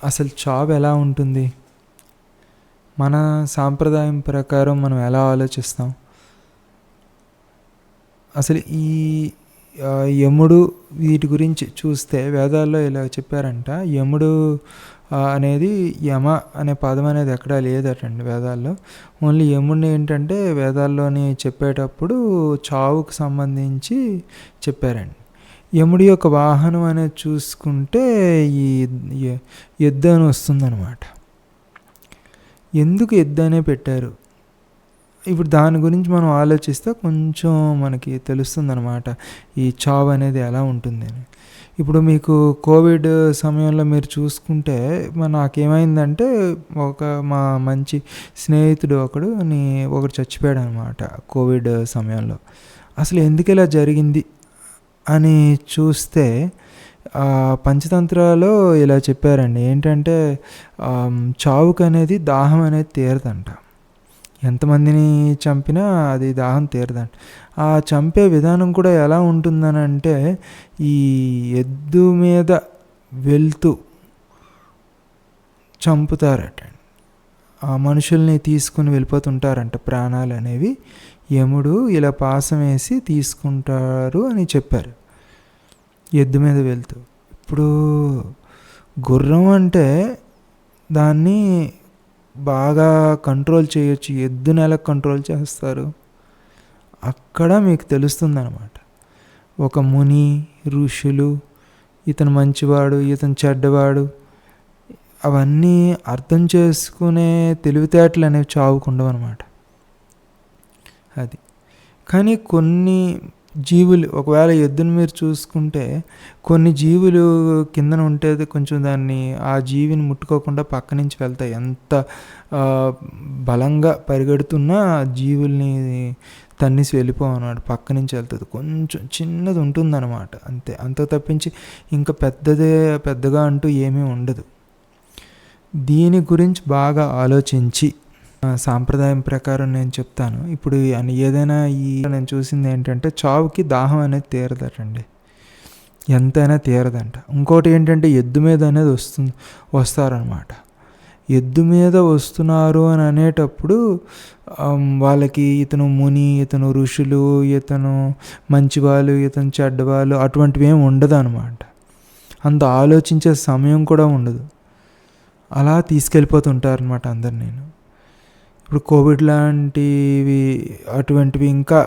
అసలు చావు ఎలా ఉంటుంది? మన సాంప్రదాయం ప్రకారం మనం ఎలా ఆలోచిస్తాం? అసలు ఈ యముడు వీటి గురించి చూస్తే వేదాల్లో ఇలా చెప్పారంట. యముడు అనేది యమ అనే పదం అనేది ఎక్కడా లేదటండి వేదాల్లో. ఓన్లీ యముడిని ఏంటంటే వేదాల్లోని చెప్పేటప్పుడు చావుకు సంబంధించి చెప్పారండి. యముడి యొక్క వాహనం అనేది చూసుకుంటే ఈ ఎద్దు అని వస్తుందన్నమాట. ఎందుకు ఎద్దు అనే పెట్టారు? ఇప్పుడు దాని గురించి మనం ఆలోచిస్తే కొంచెం మనకి తెలుస్తుందన్నమాట ఈ చావు అనేది ఎలా ఉంటుంది అని. ఇప్పుడు మీకు కోవిడ్ సమయంలో మీరు చూసుకుంటే నాకేమైందంటే మా మంచి స్నేహితుడు ఒకడు చచ్చిపోయాడు అనమాట కోవిడ్ సమయంలో. అసలు ఎందుకు ఇలా జరిగింది అని చూస్తే పంచతంత్రాలో ఇలా చెప్పారండి. ఏంటంటే చావుకు అనేది దాహం అనేది తీరదంట. ఎంతమందిని చంపినా అది దాహం తీరదంట. ఆ చంపే విధానం కూడా ఎలా ఉంటుందని అంటే ఈ ఎద్దు మీద వెళ్తూ చంపుతారట. ఆ మనుషుల్ని తీసుకుని వెళ్ళిపోతుంటారంట ప్రాణాలు అనేవి. యముడు ఇలా పాసం వేసి తీసుకుంటారు అని చెప్పారు ఎద్దు మీద వెళ్తూ. ఇప్పుడు గుర్రం అంటే దాన్ని బాగా కంట్రోల్ చేయొచ్చు, ఎద్దుని ఎలా కంట్రోల్ చేస్తారు అక్కడ మీకు తెలుస్తుందన్నమాట. ఒక ముని ఋషులు, ఇతను మంచివాడు ఇతను చెడ్డవాడు, అవన్నీ అర్థం చేసుకునే తెలివితేటలు అనేవి చావుకుండవు అనమాట. అది కానీ కొన్ని జీవులు, ఒకవేళ ఎద్దును మీరు చూసుకుంటే కొన్ని జీవులు కిందన ఉంటే కొంచెం ఆ జీవిని ముట్టుకోకుండా పక్క నుంచి వెళ్తాయి. ఎంత బలంగా పరిగెడుతున్నా జీవుల్ని తన్నేసి వెళ్ళిపోవన్నమాట, పక్క నుంచి వెళ్తుంది. కొంచెం చిన్నది ఉంటుందన్నమాట అంతే, అంత తప్పించి ఇంకా పెద్దగా అంటూ ఏమీ ఉండదు. దీని గురించి బాగా ఆలోచించి సాంప్రదాయం ప్రకారం నేను చెప్తాను. ఇప్పుడు ఏదైనా నేను చూసింది ఏంటంటే చావుకి దాహం అనేది తీరదటండి, ఎంతైనా తీరదంట. ఇంకోటి ఏంటంటే ఎద్దు మీద అనేది వస్తారనమాట. ఎద్దు మీద వస్తున్నారు అని అనేటప్పుడు వాళ్ళకి ఇతను ముని, ఇతను ఋషులు, ఇతను మంచివాళ్ళు, ఇతను చెడ్డవాళ్ళు అటువంటివి ఏమి ఉండదు అనమాట. అంత ఆలోచించే సమయం కూడా ఉండదు. అలా తీసుకెళ్ళిపోతుంటారనమాట అందరు. నేను ఇప్పుడు కోవిడ్ లాంటివి అటువంటివి ఇంకా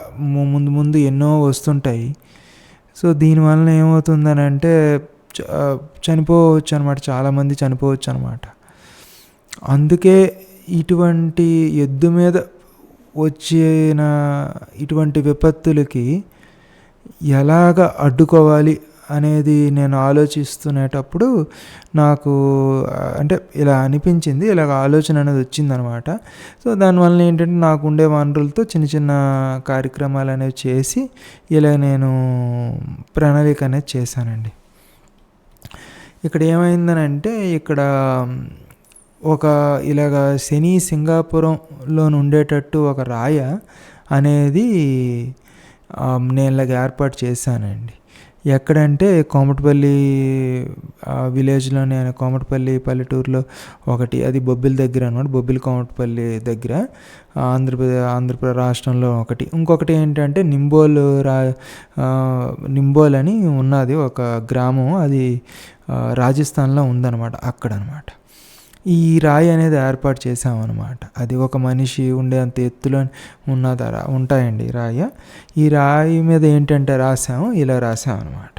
ముందు ఎన్నో వస్తుంటాయి. సో దీనివల్ల ఏమవుతుందని అంటే చనిపోవచ్చు అనమాట, చాలామంది చనిపోవచ్చు అనమాట. అందుకే ఇటువంటి ఎద్దు మీద వచ్చిన ఇటువంటి విపత్తులకి ఎలాగ అడ్డుకోవాలి అనేది నేను ఆలోచిస్తునేటప్పుడు నాకు అంటే ఇలా అనిపించింది, ఇలాగ ఆలోచన అనేది వచ్చిందనమాట. సో దానివల్ల ఏంటంటే నాకు ఉండే వనరులతో చిన్న కార్యక్రమాలు అనేవి చేసి ఇలా నేను ప్రణాళిక అనేది చేశానండి. ఇక్కడ ఏమైందనంటే ఇక్కడ ఇలాగ శని సింగాపురంలో ఉండేటట్టు ఒక రాయ అనేది నేను ఇలాగ ఏర్పాటు చేశానండి. ఎక్కడంటే కోమటిపల్లి విలేజ్లోనే, కోమటిపల్లి పల్లెటూరులో ఒకటి, అది బొబ్బిలి దగ్గర అనమాట, బొబ్బిలి కోమటిపల్లి దగ్గర ఆంధ్రప్రదేశ్ రాష్ట్రంలో ఒకటి. ఇంకొకటి ఏంటంటే నింబోల్ అని ఉన్నది ఒక గ్రామం, అది రాజస్థాన్లో ఉందన్నమాట, అక్కడనమాట ఈ రాయి అనేది ఏర్పాటు చేసామన్నమాట. అది ఒక మనిషి ఉండే అంత ఎత్తులో ఉంటాయండి ఈ రాయి మీద ఏంటంటే ఇలా రాసామన్నమాట.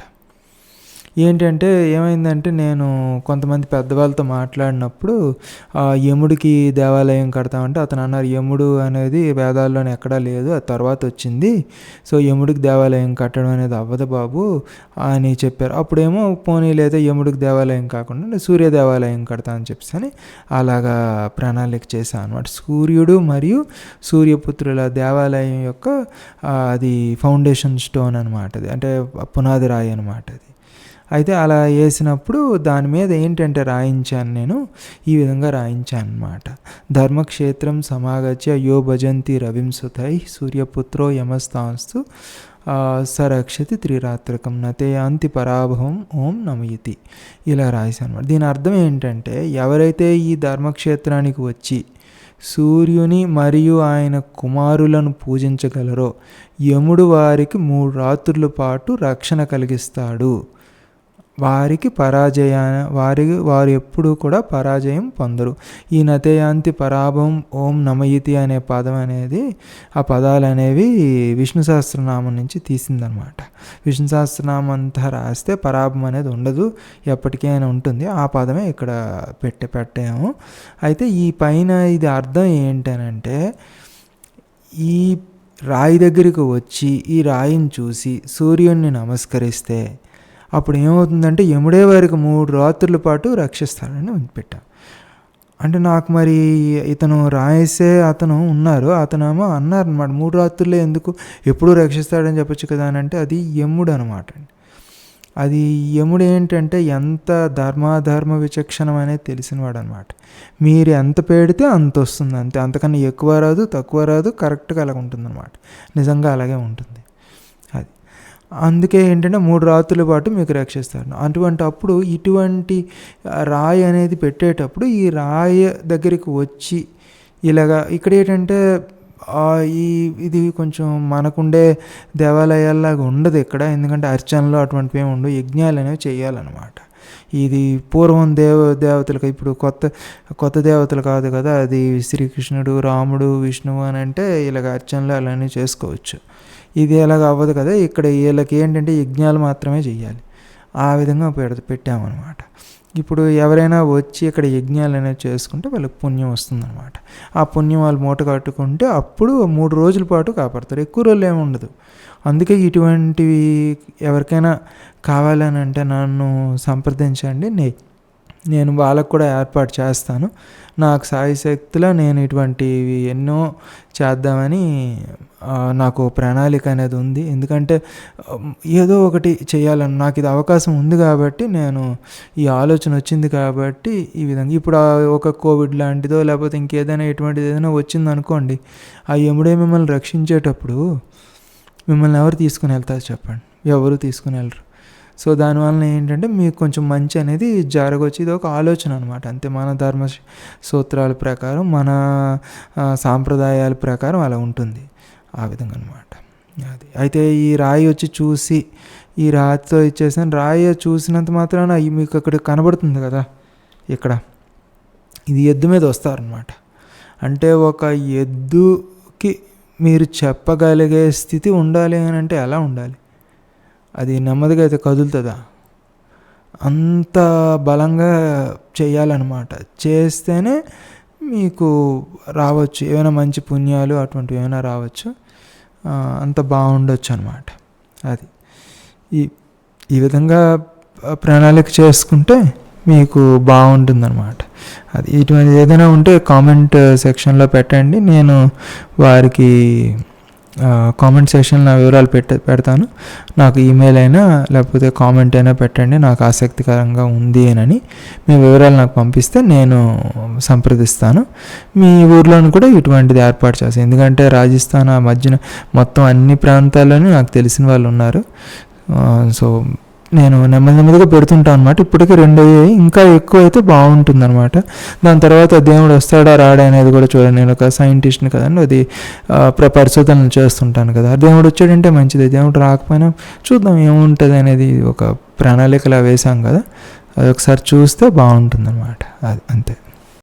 ఏంటంటే ఏమైందంటే నేను కొంతమంది పెద్దవాళ్ళతో మాట్లాడినప్పుడు యముడికి దేవాలయం కడతామంటే అతను అన్నారు, యముడు అనేది వేదాల్లోనే ఎక్కడా లేదు, అది తర్వాత వచ్చింది. సో యముడికి దేవాలయం కట్టడం అనేది అవ్వదు బాబు అని చెప్పారు. అప్పుడేమో పోనీ లేదా యముడికి దేవాలయం కాకుండా సూర్య దేవాలయం కడతామని చెప్పని అలాగా ప్రణాళిక చేశాను అనమాట. సూర్యుడు మరియు సూర్యపుత్రుల దేవాలయం యొక్క అది ఫౌండేషన్ స్టోన్ అనమాట, అది అంటే పునాది రాయి అనమాట. అది అయితే అలా వేసినప్పుడు దాని మీద ఏంటంటే రాయించాను, నేను ఈ విధంగా రాయించాను అనమాట. ధర్మక్షేత్రం సమాగత్య యో భజంతి రవింసుతై సూర్యపుత్రో యమస్తాంస్తు సరక్షతి త్రిరాత్రకం నతే యాంతి పరాభవం ఓం నమయతి. ఇలా రాశాను అనమాట. దీని అర్థం ఏంటంటే, ఎవరైతే ఈ ధర్మక్షేత్రానికి వచ్చి సూర్యుని మరియు ఆయన కుమారులను పూజించగలరో యముడు వారికి 3 రాత్రుల పాటు రక్షణ కలిగిస్తాడు. వారికి వారు ఎప్పుడూ కూడా పరాజయం పొందరు. ఈ నతేయాంతి పరాభవం ఓం నమయతి అనే పదం అనేది, ఆ పదాలు అనేవి విష్ణు సహస్రనామం నుంచి తీసిందనమాట. విష్ణు సహస్రనామం అంతా రాస్తే పరాభవం అనేది ఉండదు, ఎప్పటికైనా ఉంటుంది. ఆ పదమే ఇక్కడ పెట్టాము. అయితే ఈ పైన ఇది అర్థం ఏంటనంటే, ఈ రాయి దగ్గరికి వచ్చి ఈ రాయిని చూసి సూర్యుడిని నమస్కరిస్తే అప్పుడు ఏమవుతుందంటే యముడే వారికి 3 రాత్రుల పాటు రక్షిస్తాడని పెట్టాం. అంటే నాకు మరి ఇతను రాయేసే అతను ఉన్నారు, అతనేమో అన్నారనమాట 3 రాత్రులే ఎందుకు, ఎప్పుడూ రక్షిస్తాడని చెప్పొచ్చు కదా అని. అంటే అది యముడు అనమాట. అది యముడు ఏంటంటే ఎంత ధర్మ విచక్షణం అనేది తెలిసినవాడు అనమాట. మీరు ఎంత పెడితే అంత వస్తుంది, అంతే, అంతకన్నా ఎక్కువ రాదు తక్కువ రాదు, కరెక్ట్గా అలాగ ఉంటుంది అనమాట. నిజంగా అలాగే ఉంటుంది. అది అందుకే ఏంటంటే 3 రాత్రుల పాటు మీకు రక్షిస్తారు. అటువంటి అప్పుడు ఇటువంటి రాయి అనేది పెట్టేటప్పుడు ఈ రాయి దగ్గరికి వచ్చి ఇలాగా, ఇక్కడ ఏంటంటే ఇది కొంచెం మనకుండే దేవాలయాల్లాగా ఉండదు ఇక్కడ. ఎందుకంటే అర్చనలు అటువంటివి ఏమి ఉండవు, యజ్ఞాలు అనేవి చేయాలన్నమాట. ఇది పూర్వం దేవతలకు, ఇప్పుడు కొత్త దేవతలు కాదు కదా, అది శ్రీకృష్ణుడు, రాముడు, విష్ణువు అని అంటే ఇలాగ అర్చనలు అలానే చేసుకోవచ్చు. ఇది ఎలాగ అవ్వదు కదా, ఇక్కడ వీళ్ళకి ఏంటంటే యజ్ఞాలు మాత్రమే చేయాలి. ఆ విధంగా పెట్టామన్నమాట. ఇప్పుడు ఎవరైనా వచ్చి ఇక్కడ యజ్ఞాలు అనేవి చేసుకుంటే వాళ్ళకి పుణ్యం వస్తుందన్నమాట. ఆ పుణ్యం వాళ్ళు మూట కట్టుకుంటే అప్పుడు 3 రోజుల పాటు కాపాడతారు, ఎక్కువ రోజులు ఏమి ఉండదు. అందుకే ఇటువంటివి ఎవరికైనా కావాలని అంటే నన్ను సంప్రదించండి, నేను వాళ్ళకు కూడా ఏర్పాటు చేస్తాను. నాకు సాయశక్తిలో నేను ఇటువంటివి ఎన్నో చేద్దామని నాకు ప్రణాళిక అనేది ఉంది. ఎందుకంటే ఏదో ఒకటి చేయాలని నాకు ఇది అవకాశం ఉంది కాబట్టి, నేను ఈ ఆలోచన వచ్చింది కాబట్టి ఈ విధంగా. ఇప్పుడు ఒక కోవిడ్ లాంటిదో లేకపోతే ఇంకేదైనా ఎటువంటిది ఏదైనా వచ్చింది అనుకోండి, ఆ యముడే మిమ్మల్ని రక్షించేటప్పుడు మిమ్మల్ని ఎవరు తీసుకుని వెళ్తారు చెప్పండి? ఎవరు తీసుకుని వెళ్ళరు. సో దానివల్ల ఏంటంటే మీకు కొంచెం మంచి అనేది జరగవచ్చు. ఇది ఒక ఆలోచన అనమాట, అంతే. మన ధర్మ సూత్రాల ప్రకారం, మన సాంప్రదాయాల ప్రకారం అలా ఉంటుంది, ఆ విధంగా అనమాట. అది అయితే ఈ రాయి వచ్చి చూసి, ఈ రాయితో ఇచ్చేసాను, రాయి చూసినంత మాత్రాన మీకు అక్కడ కనబడుతుంది కదా, ఇక్కడ ఇది ఎద్దు మీద వస్తారనమాట. అంటే ఒక ఎద్దుకి మీరు చెప్పగలిగే స్థితి ఉండాలి అని అంటే ఎలా ఉండాలి? అది నెమ్మదిగా అయితే కదులుతుందా? అంత బలంగా చేయాలన్నమాట. చేస్తేనే మీకు రావచ్చు ఏమైనా మంచి పుణ్యాలు అటువంటివి ఏమైనా రావచ్చు, అంత బాగుండొచ్చు అనమాట. అది ఈ విధంగా ప్రణాళిక చేసుకుంటే మీకు బాగుంటుందన్నమాట. అది ఇటువంటి ఏదైనా ఉంటే కామెంట్ సెక్షన్లో పెట్టండి, నేను వారికి కామెంట్ సెక్షన్లో నా వివరాలు పెడతాను. నాకు ఈమెయిల్ అయినా లేకపోతే కామెంట్ అయినా పెట్టండి, నాకు ఆసక్తికరంగా ఉంది అని మీ వివరాలు నాకు పంపిస్తే నేను సంప్రదిస్తాను. మీ ఊర్లోనూ కూడా ఇటువంటిది ఏర్పాటు చేస్తాను. ఎందుకంటే రాజస్థాన్ ఆ మధ్యన మొత్తం అన్ని ప్రాంతాల్లోనూ నాకు తెలిసిన వాళ్ళు ఉన్నారు. సో నేను నెమ్మదిగా పెడుతుంటాను అనమాట. ఇప్పటికే 2 అయ్యాయి, ఇంకా ఎక్కువ అయితే బాగుంటుంది అనమాట. దాని తర్వాత దేవుడు వస్తాడా రాడా అనేది కూడా చూడండి. నేను ఒక సైంటిస్ట్ని కదండి, అది పరిశోధనలు చేస్తుంటాను కదా. దేవుడు వచ్చాడంటే మంచిది, దేవుడు రాకపోయినా చూద్దాం ఏముంటుంది అనేది ఒక ప్రణాళికలా వేసాం కదా, అది ఒకసారి చూస్తే బాగుంటుంది అనమాట. అది అంతే.